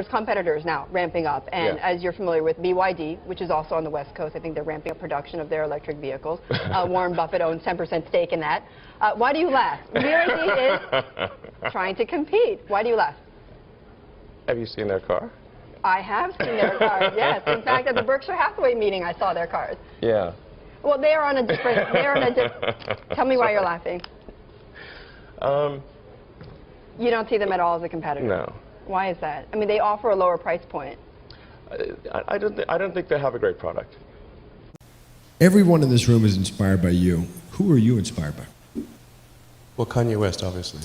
there's competitors now ramping up, and as you're familiar with, BYD, which is also on the West Coast, I think they're ramping up production of their electric vehicles. Warren Buffett owns 10% stake in that. Why do you laugh? BYD is trying to compete. Why do you laugh? Have you seen their car? I have seen their cars, yes. In fact, at the Berkshire Hathaway meeting, I saw their cars. Yeah. Well, they are on a different, tell me why you're laughing. You don't see them at all as a competitor? No. Why is that? I mean, they offer a lower price point. I don't think they have a great product. Everyone in this room is inspired by you. Who are you inspired by? Well, Kanye West, obviously.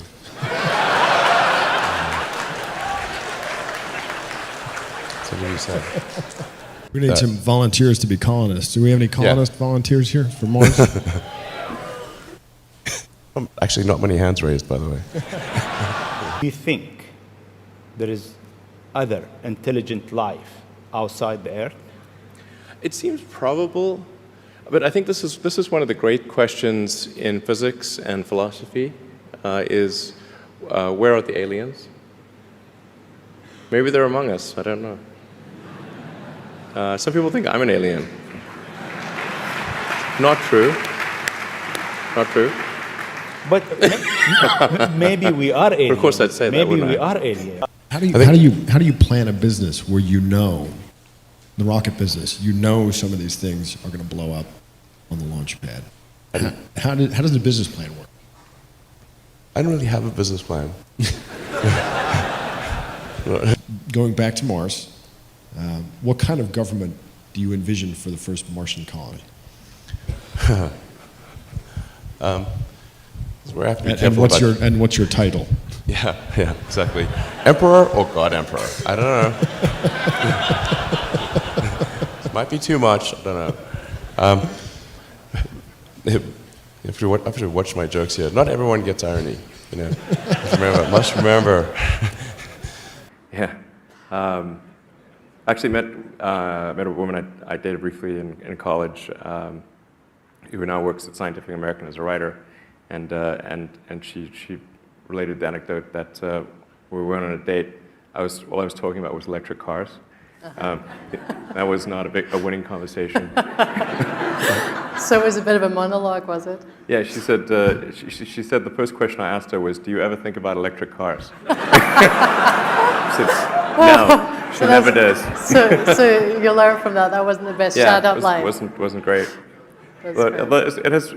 That's what you said. We need some volunteers to be colonists. Do we have any colonist volunteers here for Mars? Actually, not many hands raised, by the way. Do you think there is other intelligent life outside the Earth? It seems probable, but I think this is one of the great questions in physics and philosophy, is where are the aliens? Maybe they're among us, I don't know. Some people think I'm an alien. Not true. Not true. But maybe we are aliens. Of course I'd say that, maybe wouldn't we I? are aliens. How do you plan a business where you know, the rocket business, you know some of these things are going to blow up on the launch pad? How does the business plan work? I don't really have a business plan. Going back to Mars, what kind of government do you envision for the first Martian colony? We're have to be careful and what's your title? Yeah, exactly. Emperor or God Emperor? I don't know. Might be too much. I don't know. If you watch my jokes here, not everyone gets irony. You know, must remember. Yeah. Actually met a woman I dated briefly in college, who now works at Scientific American as a writer, and she related the anecdote that we went on a date. All I was talking about was electric cars. That was not a winning conversation. So it was a bit of a monologue, was it? Yeah, she said she said the first question I asked her was, "Do you ever think about electric cars?" She said, no. She never does. So you learn from that. That wasn't the best shut-up line. Wasn't great. But it has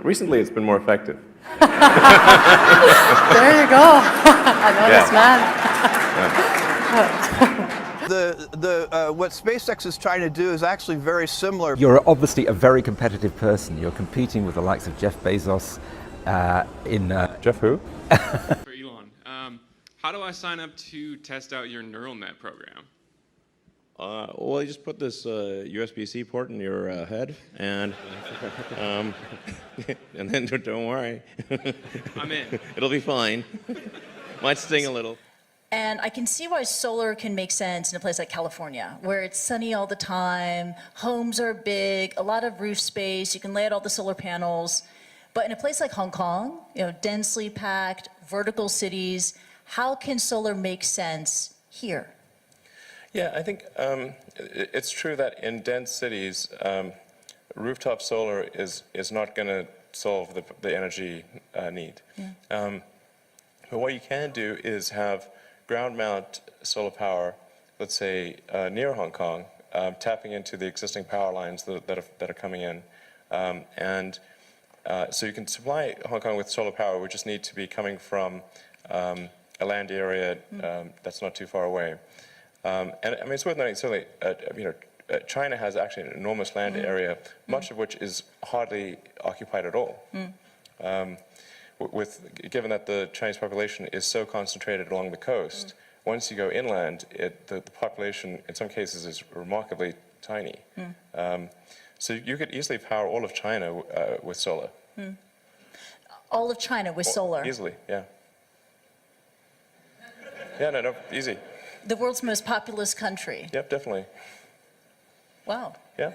recently it's been more effective. There you go. I know this man. What SpaceX is trying to do is actually very similar. You're obviously a very competitive person. You're competing with the likes of Jeff Bezos in... Jeff who? For Elon. How do I sign up to test out your neural net program? Well, you just put this USB-C port in your head, and and then don't worry. I'm in. It'll be fine. Might sting a little. And I can see why solar can make sense in a place like California, where it's sunny all the time, homes are big, a lot of roof space, you can lay out all the solar panels. But in a place like Hong Kong, densely packed, vertical cities, how can solar make sense here? Yeah, I think it's true that in dense cities, rooftop solar is not going to solve the energy need. Yeah. But what you can do is have ground mount solar power, let's say near Hong Kong, tapping into the existing power lines that are coming in. So you can supply Hong Kong with solar power, which just need to be coming from a land area that's not too far away. And I mean, it's worth noting, certainly, China has actually an enormous land area, much of which is hardly occupied at all. Given that the Chinese population is so concentrated along the coast, once you go inland, the population in some cases is remarkably tiny. So you could easily power all of China with solar. All of China with solar? Easily, yeah. Yeah, no, easy. The world's most populous country? Yep, definitely. Wow. Yeah.